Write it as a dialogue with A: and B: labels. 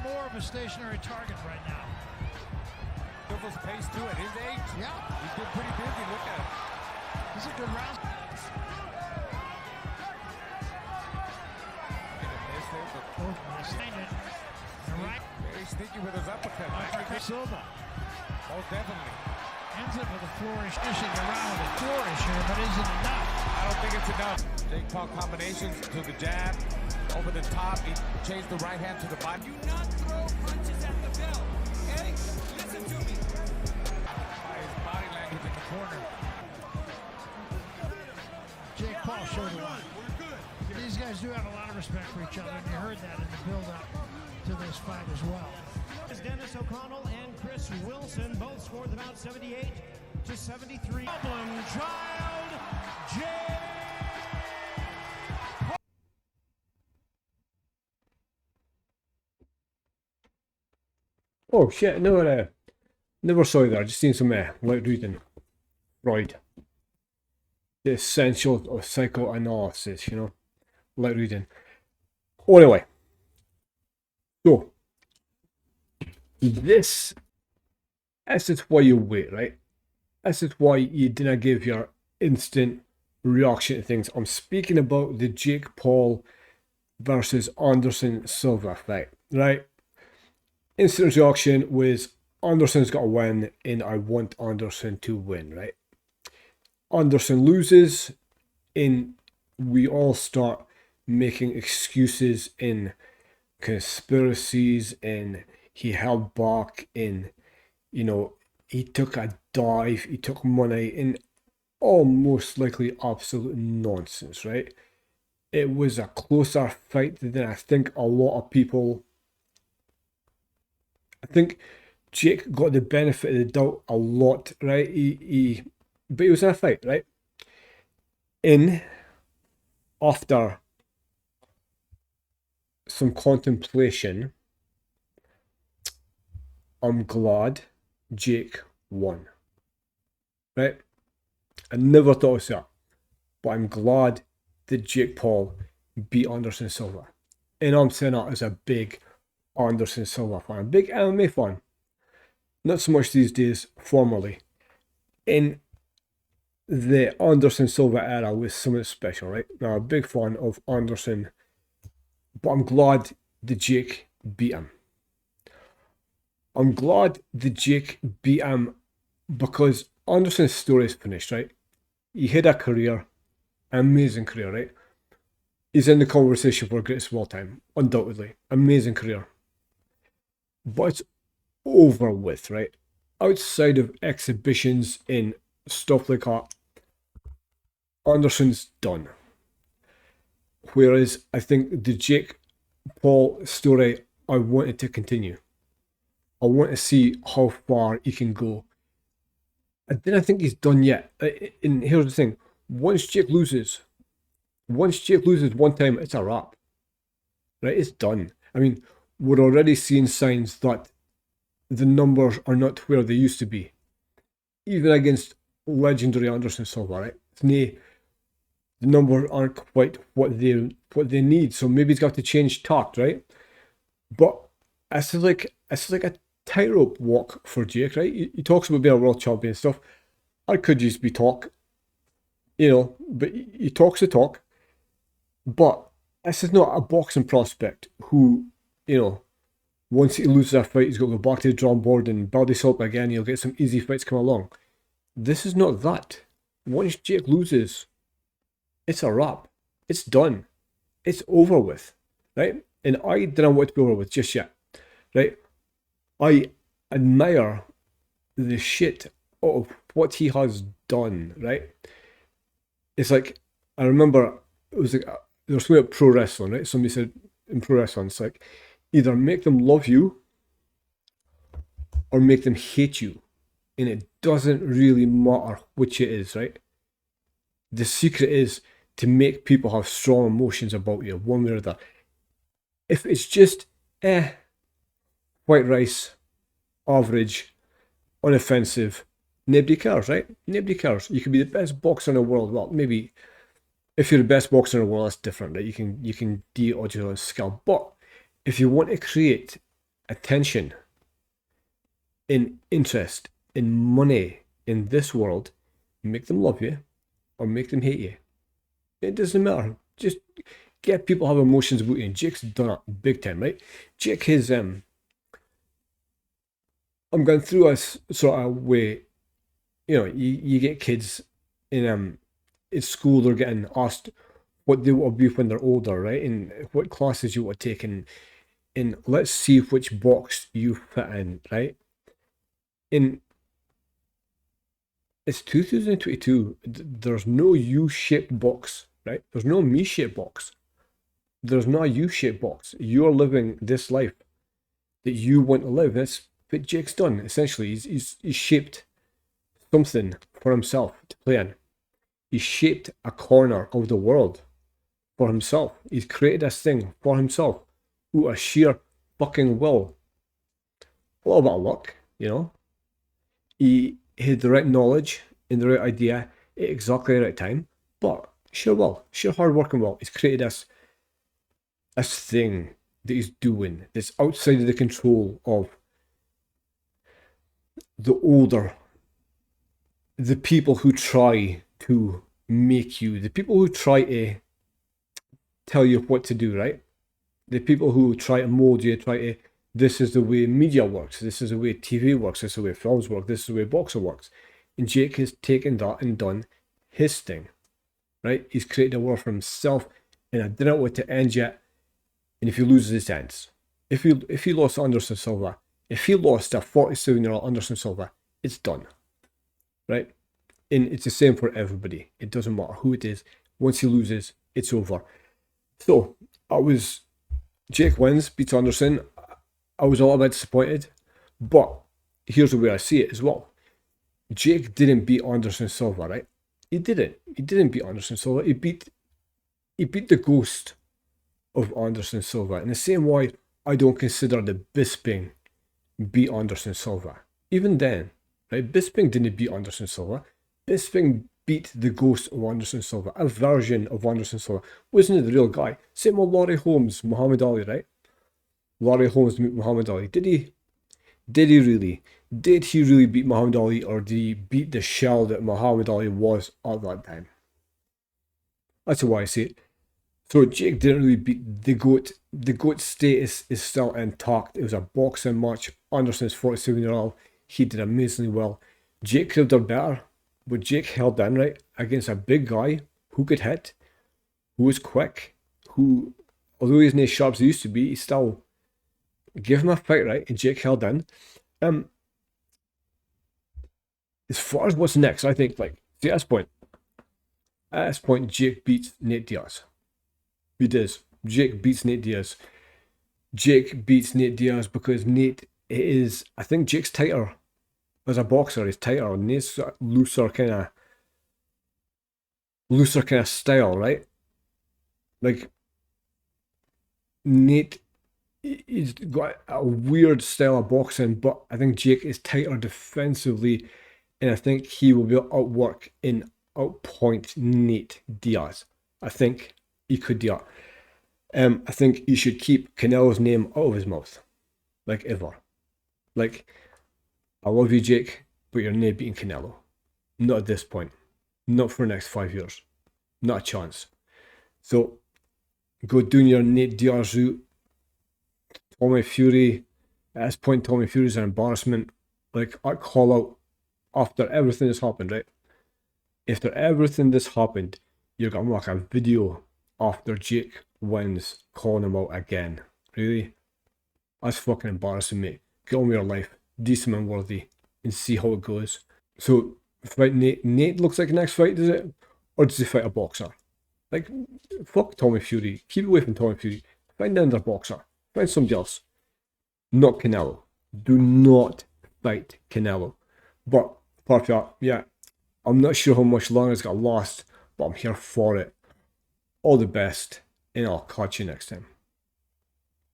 A: more of a stationary target right now.
B: Silva's pace to it. His age.
A: Yeah.
B: He's been pretty busy. Look at him.
A: He's a good round. Right.
B: Very sneaky with his uppercut.
A: Silva
B: Most definitely.
A: ends it with a flourish, finishing around with a flourish here, but isn't enough.
B: I don't think it's enough. Jake Paul combinations to the jab, over the top. He changed the right hand to the body.
C: Do not throw punches at the bell. Okay? Listen to me.
B: By his body language in the corner.
A: Jake Paul showed a lot. These guys do have a lot of respect for each other, and you heard that in the build-up to this fight as well.
D: Dennis O'Connell and Chris Wilson both scored the bout 78 to 73. Problem child, Jay.
E: Oh shit, never saw you there. Just seen some light reading. Freud. The essential of psychoanalysis, you know. Light reading. Oh, anyway. So, this is why you wait, right? This is why you didn't give your instant reaction to things. I'm speaking about the Jake Paul versus Anderson Silva fight, right? Instant reaction was Anderson's got to win, and I want Anderson to win, right? Anderson loses, and we all start making excuses in conspiracies, and he held back, and you know, he took a dive, he took money, and almost likely absolute nonsense, right? It was a closer fight than I think a lot of people. I think Jake got the benefit of the doubt a lot, right? But he was in a fight, right? After some contemplation, I'm glad Jake won, right? I never thought I'd say that, but I'm glad that Jake Paul beat Anderson Silva. And I'm saying that as a big Anderson Silva fan, a big MMA fan. Not so much these days, formerly. In the Anderson Silva era was something special, right? Now, a big fan of Anderson, but I'm glad that Jake beat him. I'm glad that Jake beat him because Anderson's story is finished, right? He had a career, an amazing career, right? He's in the conversation for greatest of all time, undoubtedly. Amazing career. But it's over with, right? Outside of exhibitions and stuff like that, Anderson's done. Whereas I think the Jake Paul story, I wanted to continue. I want to see how far he can go. I didn't think he's done yet. And here's the thing. Once Jake loses one time, it's a wrap. Right? It's done. I mean, we're already seeing signs that the numbers are not where they used to be. Even against legendary Anderson Silva, right? The numbers aren't quite what they need. So maybe he's got to change tact, right? But it's like a tightrope walk for Jake, right? He talks about being a world champion and stuff. I could just be talk, you know, but he talks the talk. But this is not a boxing prospect who, you know, once he loses a fight, he's got to go back to the drawing board and build himself up again. He'll get some easy fights come along. This is not that. Once Jake loses, it's a wrap. It's done. It's over with, right? And I didn't want it to be over with just yet, right? I admire the shit of what he has done, right? It's like, I remember, it was like, there was something about pro wrestling, right? Somebody said in pro wrestling, it's like, either make them love you or make them hate you. And it doesn't really matter which it is, right? The secret is to make people have strong emotions about you, one way or the other. If it's just, white rice, average, unoffensive, nobody cares, right? Nobody cares. You can be the best boxer in the world. Well, maybe if you're the best boxer in the world, that's different, right? You can gauge your own skill. But if you want to create attention, in interest, in money in this world, make them love you or make them hate you. It doesn't matter. Just get people to have emotions about you. And Jake's done it big time, right? Jake is I'm going through a sort of way, you know, you get kids in school, they're getting asked what they want to be when they're older, right? And what classes you want to take, and let's see which box you fit in, right? In it's 2022. There's no U-shaped box, right? There's no me-shaped box. There's not a U-shaped box. You're living this life that you want to live. That's what Jake's done. Essentially, he's shaped something for himself to play in. He shaped a corner of the world for himself. He's created this thing for himself out of sheer fucking will. A little bit of luck, you know. He had the right knowledge and the right idea at exactly the right time, but sheer will, sheer hard working will. He's created this thing that he's doing that's outside of the control of the people who try to make you, the people who try to tell you what to do, right? The people who try to mold you, this is the way media works, this is the way TV works, this is the way films work, this is the way boxing works. And Jake has taken that and done his thing, right? He's created a world for himself, and I didn't want to end yet. And if he loses, it ends. If he lost to Anderson Silva, if he lost to a 47-year-old Anderson Silva, it's done, right? And it's the same for everybody. It doesn't matter who it is. Once he loses, it's over. So Jake wins, beats Anderson. I was a little bit disappointed, but here's the way I see it as well. Jake didn't beat Anderson Silva, right? He didn't beat Anderson Silva. He beat the ghost of Anderson Silva. In the same way, I don't consider the Bisping beat Anderson Silva. Even then, right? Bisping didn't beat Anderson Silva. Bisping beat the ghost of Anderson Silva, a version of Anderson Silva. Wasn't it the real guy? Same with Laurie Holmes, Muhammad Ali, right? Laurie Holmes beat Muhammad Ali. Did he really? Did he really beat Muhammad Ali, or did he beat the shell that Muhammad Ali was at that time? That's why I say it. So Jake didn't really beat the GOAT. The GOAT status is still intact. It was a boxing match. Anderson's 47-year-old. He did amazingly well. Jake could have done better, but Jake held in, right, against a big guy who could hit, who was quick, who, although he's not as sharp as he used to be, he still gave him a fight, right? And Jake held in. As far as what's next, I think, like, see, at this point, Jake beats Nate Diaz. He does. Jake beats Nate Diaz. Jake beats Nate Diaz because Nate is, I think Jake's tighter as a boxer. He's tighter. Nate's looser kind of style, right? Like, Nate, he's got a weird style of boxing, but I think Jake is tighter defensively, and I think he will be able to outwork and outpoint Nate Diaz. I think he could do that. I think he should keep Canelo's name out of his mouth, like ever. Like, I love you, Jake, but you're not beating Canelo. Not at this point. Not for the next 5 years. Not a chance. So, go doing your Nate Diaz route. Tommy Fury, at this point, Tommy Fury's an embarrassment. Like, I call out after everything that's happened, right? After everything that's happened, you're going to make a video after Jake wins calling him out again. Really? That's fucking embarrassing, mate. Get on with your life. Decent and worthy. And see how it goes. So, fight Nate. Nate looks like the next fight, does it? Or does he fight a boxer? Like, fuck Tommy Fury. Keep away from Tommy Fury. Find another boxer. Find somebody else. Not Canelo. Do not fight Canelo. But, apart from that, yeah, I'm not sure how much longer it's got lost, but I'm here for it. All the best, and I'll catch you next time.